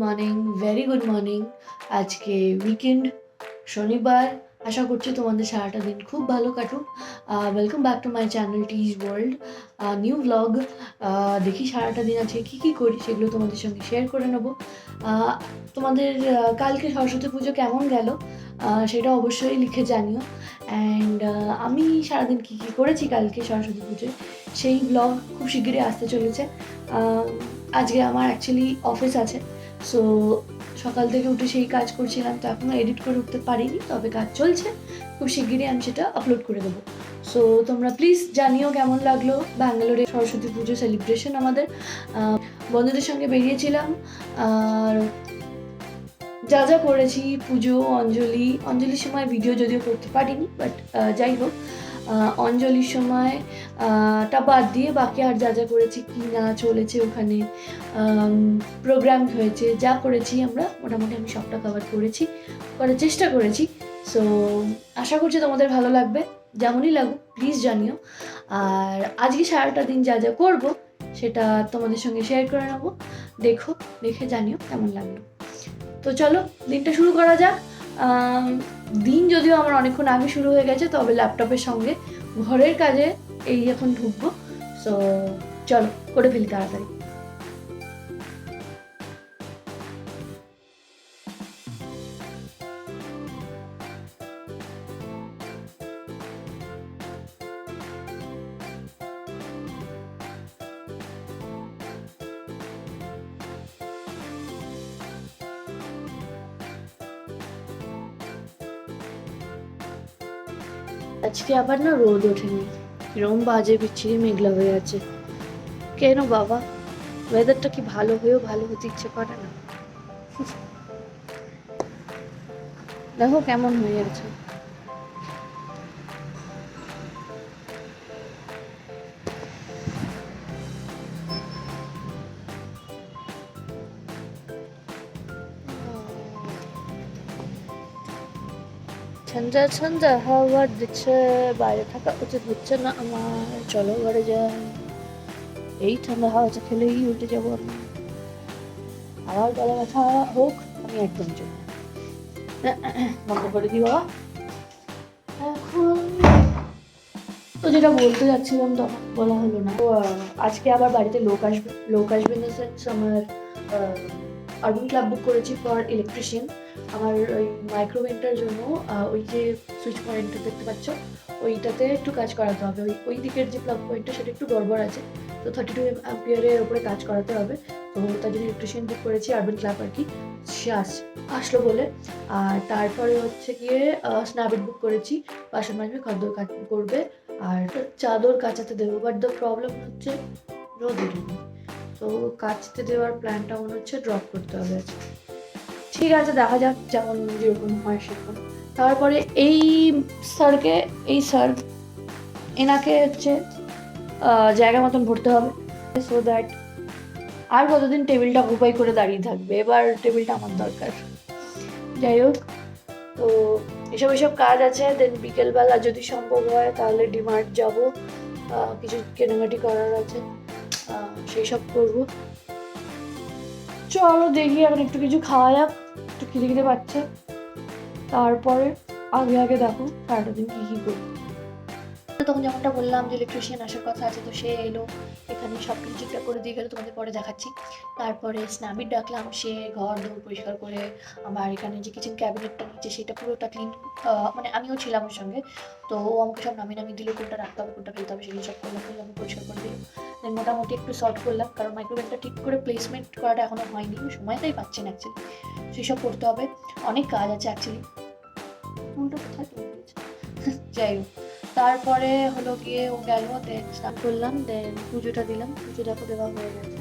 Morning, very good morning. আজকে weekend, শনিবার। আশা করছি তোমাদের সারাটা দিন খুব ভালো কাটুক। Welcome back to my channel টিজ ওয়ার্ল্ড। New blog. দেখি সারাটা দিন আজকে কী করি সেগুলো তোমাদের সঙ্গে শেয়ার করে নেবো। তোমাদের কালকে সরস্বতী পুজো কেমন গেল সেটা অবশ্যই লিখে জানিও। অ্যান্ড আমি সারাদিন কী করেছি কালকে সরস্বতী পুজোয় সেই ব্লগ খুব শিগগিরই আসতে চলেছে। আজকে আমার অ্যাকচুয়ালি অফিস আছে, সো সকাল থেকে উঠে সেই কাজ করছিলাম, তো এখনও এডিট করে উঠতে পারিনি, তবে কাজ চলছে। খুব শিগগিরই আমি সেটা আপলোড করে দেবো। সো তোমরা প্লিজ জানিও কেমন লাগলো ব্যাঙ্গালোরে সরস্বতী পুজো সেলিব্রেশন আমাদের। বন্ধুদের সঙ্গে বেরিয়েছিলাম, আর যা যা করেছি পুজো, অঞ্জলির সময় ভিডিও যদিও করতে পারিনি, বাট যাই হোক, অঞ্জলির সময় টা বাদ দিয়ে বাকি আর যা যা করেছি, কি না চলেছে ওখানে, প্রোগ্রাম হয়েছে, যা করেছি আমরা মোটামুটি আমি সবটা কভার করার চেষ্টা করেছি। সো আশা করছি তোমাদের ভালো লাগবে, যেমনই লাগুক প্লিজ জানিও। আর আজকে সারাটা দিন যা যা করবো সেটা তোমাদের সঙ্গে শেয়ার করে নেবো। দেখে জানিও কেমন লাগলো। তো চলো দিনটা শুরু করা যাক। দিন যদিও আমার অনেকক্ষণ আগে শুরু হয়ে গেছে, তবে ল্যাপটপের সঙ্গে ঘরের কাজে এই এখন ঢুকবো। সো চলো করে ফেলি তাড়াতাড়ি। আজকে আবার না রোদ ওঠেনি, এরকম বাজে বিচ্ছিরি মেঘলা হয়ে আছে কেন বাবা? ওয়েদারটা কি ভালো হয়েও ভালো হতে ইচ্ছে করে না। দেখো কেমন হয়ে গেছে। ঠান্ডা ঠান্ডা হাওয়া দিচ্ছে, বাইরে থাকা উচিত হচ্ছে না আমার। চলো ঘরে যাই, এই ঠান্ডা হাওয়াটা খেলেই উঠে যাবো আমি। আবার গলা ব্যথা হোক, আমি একদম চলি বন্ধ করে দিই বাবা। এখন তো যেটা বলতে যাচ্ছিলাম তখন বলা হলো না। তো আজকে আবার বাড়িতে লোক আসবে ইন দ্য সেন্স আমার আরবান ক্লাব বুক করেছি ফর ইলেকট্রিশিয়ান। আমার ওই মাইক্রোওয়েভটার জন্য ওই যে সুইচ পয়েন্টটা দেখতে পাচ্ছ ওইটাতে একটু কাজ করাতে হবে। ওই দিকের যে প্লাগ পয়েন্টটা সেটা একটু গড়বড় আছে, তো 32 অ্যাম্পিয়ারের ওপরে কাজ করাতে হবে। তো তার জন্য ইলেকট্রিশিয়ান বুক করেছি, আরবান ক্লাব আর কি, সে আসলো বলে। আর তারপরে হচ্ছে গিয়ে স্ন্যাপডিট বুক করেছি, বাসন মাজবে, খাদ্য করবে, আর চাদর কাচাতে দেবো। বাট দ্য প্রবলেম হচ্ছে রোদ উঠেনি, তো কাচতে দেওয়ার প্ল্যানটা মনে হচ্ছে ড্রপ করতে হবে আজকে। ঠিক আছে, দেখা যাক যেরকম হয় সেরকম। তারপরে এই স্যার এনাকে হচ্ছে জায়গা মতন ভরতে হবে, সো দ্যাট আর কতদিন টেবিলটা অকুপাই করে দাঁড়িয়ে থাকবে। এবার টেবিলটা আমার দরকার। যাই হোক, তো এসব কাজ আছে। দেন বিকেলবেলা যদি সম্ভব হয় তাহলে ডিমার্ট যাব, কিছু কেনাকাটি করার আছে, সেই সব করবো। চলো দেখি, এখন একটু কিছু খাওয়া যাক, একটু খিদে পাচ্ছে। তারপরে আগে দেখো সারাটা দিন কী করি। তখন যেমনটা বললাম যে ইলেকট্রিশিয়ান আসার কথা আছে, তো সে এলো, এখানে সব কিছু ঠিকঠাক করে দিয়ে গেলো, তোমাদের পরে দেখাচ্ছি। তারপরে স্ন্যাবিট ডাকলাম, সে ঘর দৌড় পরিষ্কার করে আমার এখানে যে কিচেন ক্যাবিনেটটা নিচ্ছে সেটা পুরোটা ক্লিন, মানে আমিও ছিলাম ওর সঙ্গে, তো ও আমাকে সব নামিয়ে দিল, কোনটা রাখতে হবে কোনটা ফেলতে হবে সেগুলো সব করলাম, আমি পরিষ্কার করে দিলাম। দেন মোটামুটি একটু সর্ট করলাম, কারণ মাইক্রোওয়েভটা ঠিক করে প্লেসমেন্ট করাটা এখনও হয়নি, সময়টাই পাচ্ছি না অ্যাকচুয়ালি, সেই সব করতে হবে। অনেক কাজ আছে অ্যাকচুয়ালি, কোনটা কোথায় যাই হোক। তারপরে হলো গিয়ে ও গেল, দেন স্নান করলাম, দেন পুজোটা দিলাম, পুজো দেখো দেওয়া হয়ে গেছে।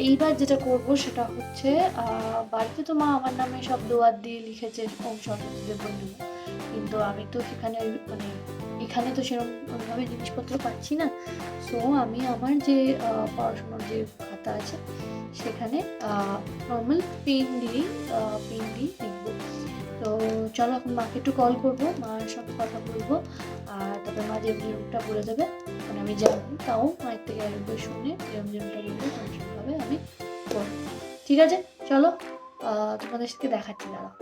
এইবার যেটা করব সেটা হচ্ছে, বাড়িতে তো মা আমার নামে সব দোয়াত দিয়ে লিখেছে ওম সরস্বতী দেবর জন্য, কিন্তু আমি তো সেখানে মানে এখানে তো সেরকমভাবে জিনিসপত্র পাচ্ছি না। সো আমি আমার যে পড়াশোনার যে খাতা আছে সেখানে নর্মাল পেন দিয়ে লিখবো। তো তো চলো এখন মাকে একটু কল করবো, মার সঙ্গে কথা বলবো, আর তারপরে মা যেরম যেরমটা বলে দেবে, মানে আমি জানি তাও মায়ের থেকে একবার শুনে যেরম যেরমটা বলবে সেরকমভাবে আমি করবো। ঠিক আছে, চলো তোমাদের সাথে দেখাচ্ছি, দাঁড়াও।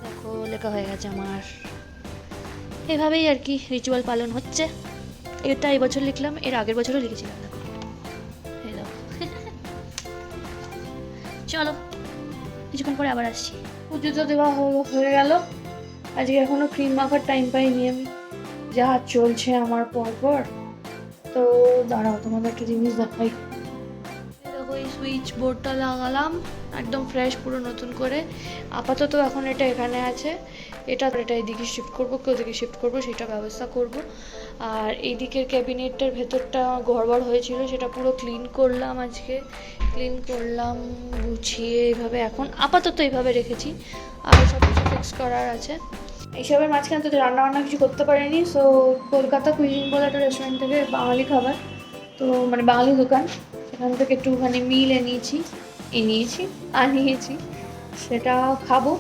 দেখো লেখা হয়ে গেছে আমার, এভাবেই আর কি রিচুয়াল পালন হচ্ছে। এটা এই বছর লিখলাম, এর আগের বছরও লিখেছিলাম। দেখো হ্যালো চলো কিছুক্ষণ পরে আবার আসছি। পুজো তো দেওয়া হয়ে গেল, আজকে এখনো ক্রিম মাখার টাইম পাইনি আমি, যা চলছে আমার পরপর। তো দাঁড়াও তোমাদের একটা জিনিস দেখাই। দেখো এই সুইচ বোর্ডটা লাগালাম একদম ফ্রেশ পুরো নতুন করে। আপাতত এখন এটা এখানে আছে, এটা এদিকে শিফট করবো, কেউ দিকে শিফট করবো সেটা ব্যবস্থা করব। আর এই দিকের ক্যাবিনেটটার ভেতরটা গড়বড় হয়েছিল, সেটা পুরো ক্লিন করলাম আজকে, ক্লিন করলাম গুছিয়ে এইভাবে এখন আপাতত এইভাবে রেখেছি। আর সব কিছু ফিক্স করার আছে। এইসবের মাঝখানে তো রান্না বান্না কিছু করতে পারিনি। সো কলকাতা কুইজিন বলে একটা রেস্টুরেন্ট থেকে বাঙালি খাবার, তো মানে বাঙালি দোকান, সেখান থেকে একটুখানি মিল আনিয়েছি, সেটা খাবো।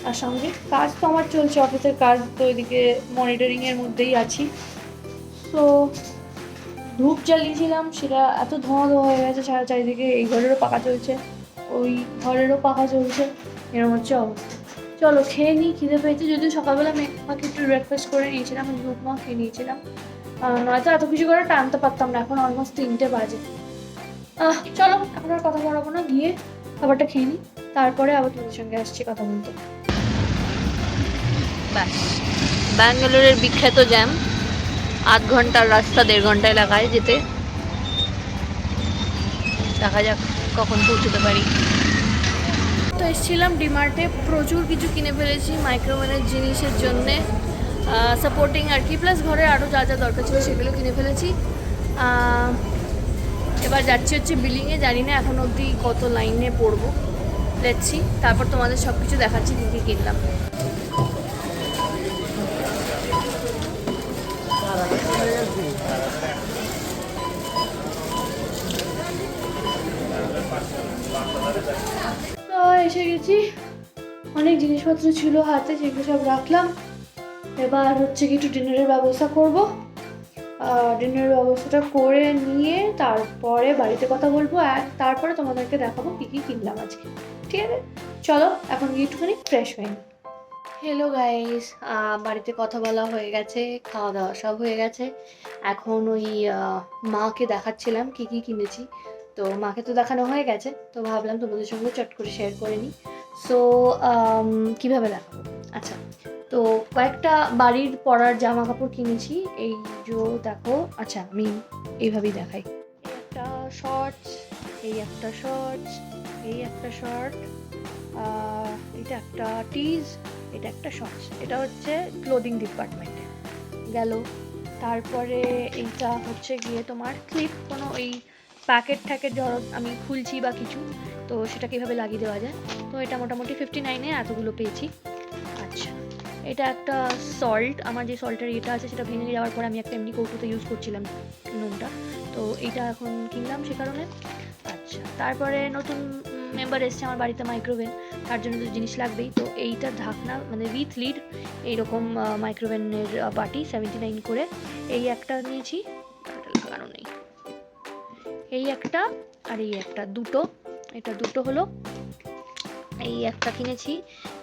আর সঙ্গে কাজ তো আমার চলছে, অফিসের কাজ তো এদিকে মনিটরিংয়ের মধ্যেই আছি। তো ধূপ জ্বালিয়েছিলাম, সেটা এত ধোঁয়া হয়ে গেছে সারা চারিদিকে, এই ঘরেরও পাখা চলছে, ওই ঘরেরও পাখা চলছে, এরকম হচ্ছে অবস্থা। চলো খেয়ে নিই, খিদে পেয়েছি। যদিও সকালবেলা মাকে একটু ব্রেকফাস্ট করে নিয়েছিলাম, উপমা খেয়ে নিয়েছিলাম, নয়তো এত কিছু করে টানতে পারতাম না। এখন অলমোস্ট 3টে বাজে। চলো এখন আর কথা বলবো না, গিয়ে খাবারটা খেয়ে নিই, তারপরে আবার তোমাদের সঙ্গে আসছি কথা বলতে। ব্যাস, ব্যাঙ্গালোরের বিখ্যাত জ্যাম, 8 ঘন্টার রাস্তা 1.5 ঘন্টায় লাগায় যেতে। দেখা যাক কখন পৌঁছতে পারি। তো এসেছিলাম ডিমার্টে, প্রচুর কিছু কিনে ফেলেছি মাইক্রোওয়েভের জিনিসের জন্যে, সাপোর্টিং আর কি, প্লাস ঘরে আরও যা যা দরকার ছিল সেগুলো কিনে ফেলেছি। এবার যাচ্ছি হচ্ছে বিলিংয়ে, জানি না এখন অবধি কত লাইনে পড়বো, যাচ্ছি, তারপর তোমাদের সব কিছু দেখাচ্ছি কী কী কিনলাম। তো এসে গেছি, অনেক জিনিসপত্র ছিল হাতে, সেগুলো সব রাখলাম। এবার হচ্ছে কি একটু ডিনারের ব্যবস্থা করব, ডিনারের ব্যবস্থাটা করে নিয়ে তারপরে বাড়িতে কথা বলবো, আর তারপরে তোমাদেরকে দেখাবো কী কী কিনলাম আজকে। ঠিক আছে, চলো এখন গিয়ে একটুখানি ফ্রেশ হয়ে নিই। হ্যালো গাইস, বাড়িতে কথা বলা হয়ে গেছে, খাওয়া দাওয়া সব হয়ে গেছে। এখন ওই মাকে দেখাচ্ছিলাম কী কী কিনেছি। তো মাকে তো দেখানো হয়ে গেছে, তো ভাবলাম তোমাদের সঙ্গে চট করে শেয়ার করে নিই। সো কীভাবে দেখাবো, আচ্ছা, তো কয়েকটা বাড়ির পরার জামা কাপড় কিনেছি। এই যে দেখো, আচ্ছা আমি এইভাবেই দেখাই। এই একটা শর্টস, এই একটা শর্টস, এই একটা শর্ট, এটা একটা টিজ, এটা একটা শর্টস। এটা হচ্ছে ক্লোদিং ডিপার্টমেন্টে গেল। তারপরে এইটা হচ্ছে গিয়ে তোমার ক্লিপ, কোনো এই প্যাকেট ট্যাকেট ধরো আমি খুলছি বা কিছু, তো সেটা কীভাবে লাগিয়ে দেওয়া যায়। তো এটা মোটামুটি 59-এ এতগুলো পেয়েছি। আচ্ছা, এটা একটা সল্ট, আমার যে সল্টের ইয়েটা আছে সেটা ভেঙে যাওয়ার পর আমি একটা এমনি কৌটোতে ইউজ করছিলাম নুনটা, তো এইটা এখন কিনলাম সে কারণে। আচ্ছা, তারপরে নতুন মেম্বার এসছে আমার বাড়িতে মাইক্রোওয়েভ, তার জন্য তো জিনিস লাগবেই। তো এইটা ঢাকনা মানে উইথ লিড, এইরকম মাইক্রোওয়েভের বাটি 79 করে, এই একটা নিয়েছি, লাগানো নেই, এই একটা আর এই একটা, দুটো, এটা দুটো হলো। এই একটা কিনেছি,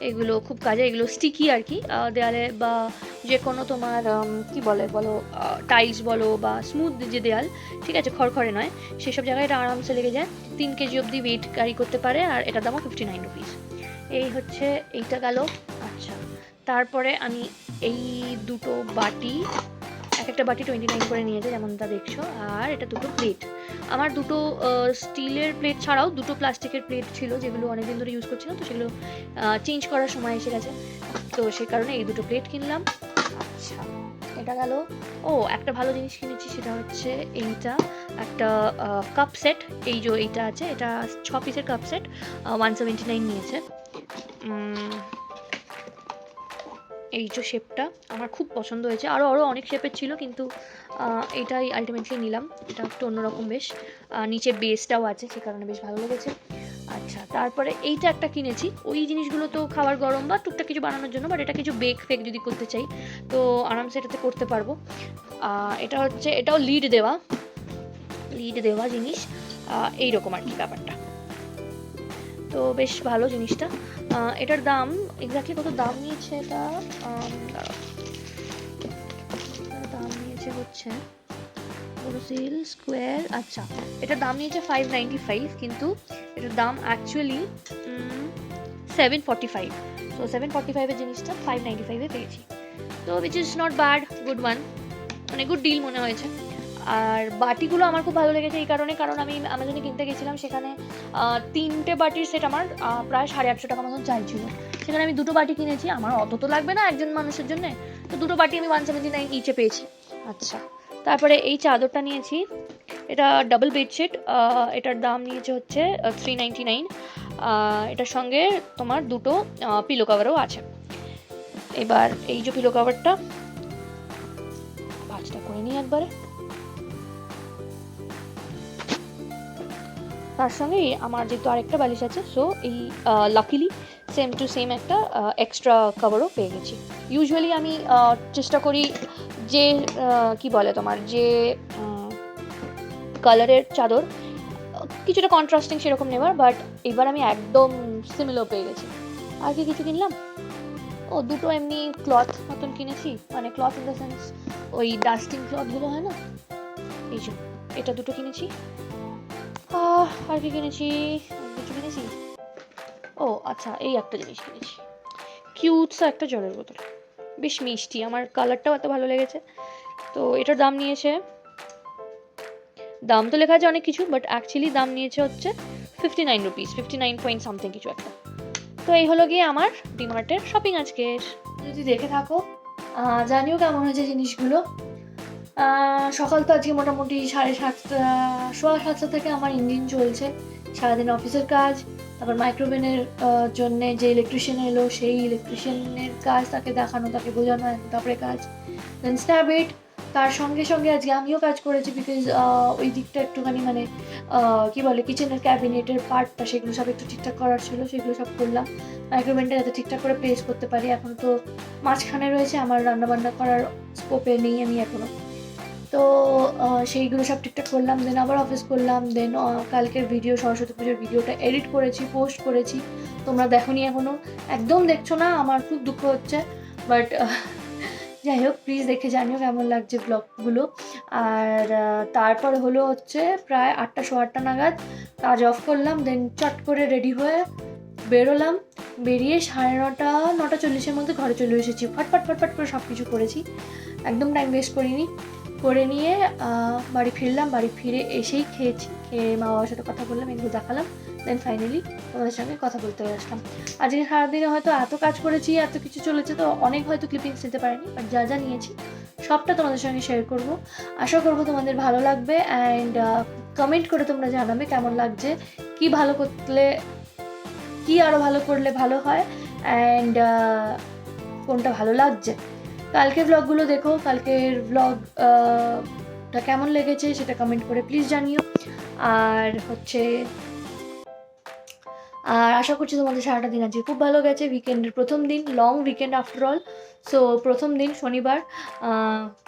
এগুলো খুব কাজে, এগুলো স্টিকি আর কি, দেয়ালে বা যে কোনো তোমার কি বলো টাইলস বলো বা স্মুথ যে দেয়াল, ঠিক আছে, খড়খড়ে নয়, সেসব জায়গায় এটা আরামসে লেগে যায়। 3 কেজি অবধি ওয়েট ক্যারি করতে পারে, আর এটার দামও 59 রুপিস। এই হচ্ছে এইটা গেল। আচ্ছা, তারপরে আমি এই দুটো বাটি, একটা বাটি 29 করে নিয়েছে যেমনটা দেখছো, আর এটা দুটো প্লেট। আমার দুটো স্টিলের প্লেট ছাড়াও দুটো প্লাস্টিকের প্লেট ছিল, যেগুলো অনেকদিন ধরে ইউজ করছিলাম, তো সেগুলো চেঞ্জ করার সময় এসে গেছে, তো সে কারণে এই দুটো প্লেট কিনলাম। আচ্ছা, এটা গেল। ও, একটা ভালো জিনিস কিনেছি, সেটা হচ্ছে এইটা, একটা কাপ সেট, এই যে এইটা আছে, এটা 6 পিসের কাপ সেট, 179 নিয়েছে। এই যে শেপটা আমার খুব পছন্দ হয়েছে, আরও অনেক শেপের ছিল, কিন্তু এটাই আলটিমেটলি নিলাম। এটা একটু অন্যরকম বেশ, নিচে বেসটাও আছে, সে কারণে বেশ ভালো লেগেছে। আচ্ছা, তারপরে এইটা একটা কিনেছি। ওই জিনিসগুলো তো খাবার গরম বা টুকটাক কিছু বানানোর জন্য, বাট এটা কিছু বেক ফেক যদি করতে চাই তো আরামসে এটাতে করতে পারবো। এটা হচ্ছে, এটাও লিড দেওয়া জিনিস, এইরকম আর কি ব্যাপারটা। তো বেশ ভালো জিনিসটা। এটার দাম এক্স্যাক্টলি কত দাম নিয়েছে, এটা দাম নিয়েছে হচ্ছে সেল স্কোয়ার। আচ্ছা, এটার দাম নিয়েছে 595, কিন্তু এটার দাম অ্যাকচুয়ালি 745। তো 745-এর জিনিসটা 595-এ পেয়েছি, তো which is not bad, good one, মানে গুড ডিল মনে হয়েছে। আর বাটিগুলো আমার খুব ভালো লেগেছে এই কারণে, কারণ আমি অ্যামাজনে কিনতে গেছিলাম, সেখানে 3টে বাটির সেট আমার প্রায় 850 টাকা মতন চাইছিল। সেখানে আমি 2টো বাটি কিনেছি, আমার অত তো লাগবে না একজন মানুষের জন্য, তো 2টো বাটি আমি 179 ইচে পেয়েছি। আচ্ছা, তারপরে এই চাদরটা নিয়েছি, এটা ডাবল বেডশিট, এটার দাম নিয়েছে হচ্ছে 399। এটার সঙ্গে তোমার 2টো পিলো কভারও আছে। এবার এই যে পিলো কভারটা ভাঁজটা করে নিই একবারে, তার সঙ্গে আমার যেহেতু আরেকটা বালিশ আছে, সো এই লাকিলি সেম টু সেম একটা এক্সট্রা কভারও পেয়ে গেছি। ইউজুয়ালি আমি চেষ্টা করি যে কি বলে তোমার, যে কালারের চাদর কিছুটা কন্ট্রাস্টিং সেরকম নেবার, বাট এবার আমি একদম সিমিলার পেয়ে গেছি। আর কি কিছু কিনলাম, 2টো এমনি ক্লথ মতন কিনেছি, মানে ক্লথ ইন দ্য সেন্স ওই ডাস্টিং ক্লথগুলো হয় না, এই যে এটা 2টো কিনেছি। আর কি কিনেছি, কিছু কিনেছি, আচ্ছা, এই একটা জিনিস কিনেছি, কিউটস একটা জলের বোতল, বেশ মিষ্টি, আমার কালারটাও এত ভালো লেগেছে। তো এটার দাম নিয়েছে, দাম তো লেখা আছে অনেক কিছু, বাট অ্যাকচুয়ালি দাম নিয়েছে হচ্ছে 59 রুপিস, 59 পয়েন্ট সামথিং কিছু একটা। তো এই হলো গিয়ে আমার ডিমার্টের শপিং আজকের। যদি দেখে থাকো জানিও কেমন হয়েছে জিনিসগুলো। সকাল তো আজকে মোটামুটি 7:30, 7:15 থেকে আমার ইঞ্জিন চলছে, সারাদিন অফিসের কাজ, তারপর মাইক্রোওভেনের জন্য যে ইলেকট্রিশিয়ান এলো সেই ইলেকট্রিশিয়ানের কাজ, তাকে দেখানো, তাকে বোঝানো, তারপরে কাজ, দেন স্ন্যাপইট, তার সঙ্গে সঙ্গে আজকে আমিও কাজ করেছি, বিকজ ওই দিকটা একটুখানি মানে কী বলে কিচেনের ক্যাবিনেটের পার্টটা, সেগুলো সব একটু ঠিকঠাক করার ছিল, সেগুলো সব করলাম, মাইক্রোওভেনটা যাতে ঠিকঠাক করে প্লেস করতে পারি। এখন তো মাঝখানে রয়েছে, আমার রান্নাবান্না করার স্কোপে নেই আমি এখনও, তো সেইগুলো সব ঠিকঠাক করলাম, দেন আবার অফিস করলাম, দেন কালকের ভিডিও, সরস্বতী পুজোর ভিডিওটা এডিট করেছি, পোস্ট করেছি, তোমরা দেখোনি এখনও, একদম দেখছো না, আমার খুব দুঃখ হচ্ছে, বাট যাই হোক, প্লিজ দেখে জানিও কেমন লাগছে ব্লগগুলো। আর তারপর হলো হচ্ছে প্রায় 8টা, 8:15 নাগাদ কাজ অফ করলাম, দেন চট করে রেডি হয়ে বেরোলাম, বেরিয়ে 9:30, 9:40-এর মধ্যে ঘরে চলে এসেছি, ফটফট করে সব কিছু করেছি, একদম টাইম ওয়েস্ট করিনি, করে নিয়ে বাড়ি ফিরলাম, বাড়ি ফিরে এসেই খেয়েছি, খেয়ে মা বাবার সাথে কথা বললাম, এগুলো দেখালাম, দেন ফাইনালি তোমাদের সঙ্গে কথা বলতে আসলাম। আজকে সারাদিনে হয়তো এত কাজ করেছি, এত কিছু চলেছে, তো অনেক হয়তো ক্লিপিংস নিতে পারিনি, বাট যা যা নিয়েছি সবটা তোমাদের সঙ্গে শেয়ার করব, আশা করবো তোমাদের ভালো লাগবে। অ্যান্ড কমেন্ট করে তোমরা জানাবে কেমন লাগছে, কি ভালো করলে, কি আরও ভালো করলে ভালো হয়, অ্যান্ড কোনটা ভালো লাগছে। কালকের ব্লগগুলো দেখো, কালকের ব্লগটা কেমন লেগেছে সেটা কমেন্ট করে প্লিজ জানিও। আর আশা করছি তোমাদের সারাটা দিন আজকে খুব ভালো গেছে, উইকেন্ডের প্রথম দিন, long weekend after all, so প্রথম দিন শনিবার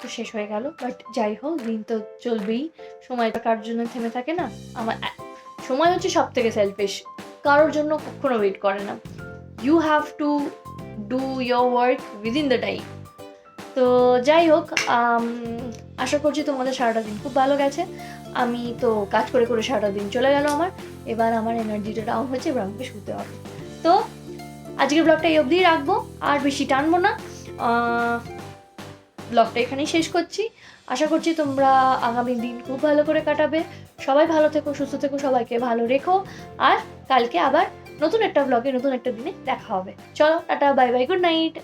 তো শেষ হয়ে গেল, বাট যাই হোক, দিন তো চলবেই, সময়টা কার জন্য থেমে থাকে না, আমার সময় হচ্ছে সব থেকে সেলফিশ, কারোর জন্য কখনো ওয়েট করে না, you have to do your work within the time. তো যাই হোক, আশা করছি তোমাদের সারাটা দিন খুব ভালো গেছে, আমি তো কাজ করে করে সারাটা দিন চলে গেল আমার, এবার আমার এনার্জিটা ডাউন হয়েছে, এবার আমাকে শুতে হবে। তো আজকের ব্লগটা এই অবধিই রাখবো, আর বেশি টানবো না, ব্লগটা এখানেই শেষ করছি। আশা করছি তোমরা আগামী দিন খুব ভালো করে কাটাবে, সবাই ভালো থেকো, সুস্থ থেকো, সবাইকে ভালো রেখো, আর কালকে আবার নতুন একটা ব্লগে, নতুন একটা দিনে দেখা হবে। চলো, tata, bye bye, good night.